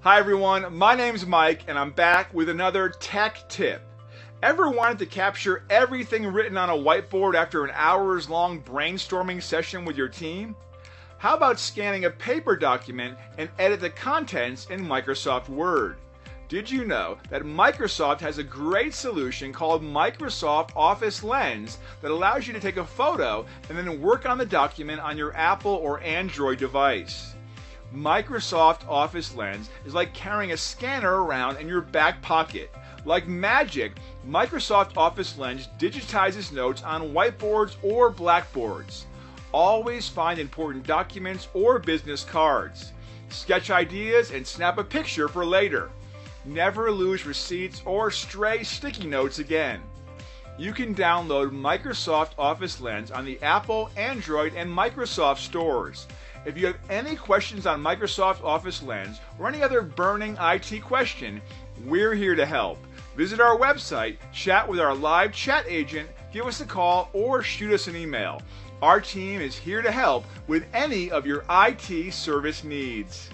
Hi everyone, my name's Mike and I'm back with another tech tip. Ever wanted to capture everything written on a whiteboard after an hours-long brainstorming session with your team? How about scanning a paper document and edit the contents in Microsoft Word? Did you know that Microsoft has a great solution called Microsoft Office Lens that allows you to take a photo and then work on the document on your Apple or Android device? Microsoft Office Lens is like carrying a scanner around in your back pocket. Like magic, Microsoft Office Lens digitizes notes on whiteboards or blackboards. Always find important documents or business cards. Sketch ideas and snap a picture for later. Never lose receipts or stray sticky notes again. You can download Microsoft Office Lens on the Apple, Android, and Microsoft stores. If you have any questions on Microsoft Office Lens or any other burning IT question, we're here to help. Visit our website, chat with our live chat agent, give us a call, or shoot us an email. Our team is here to help with any of your IT service needs.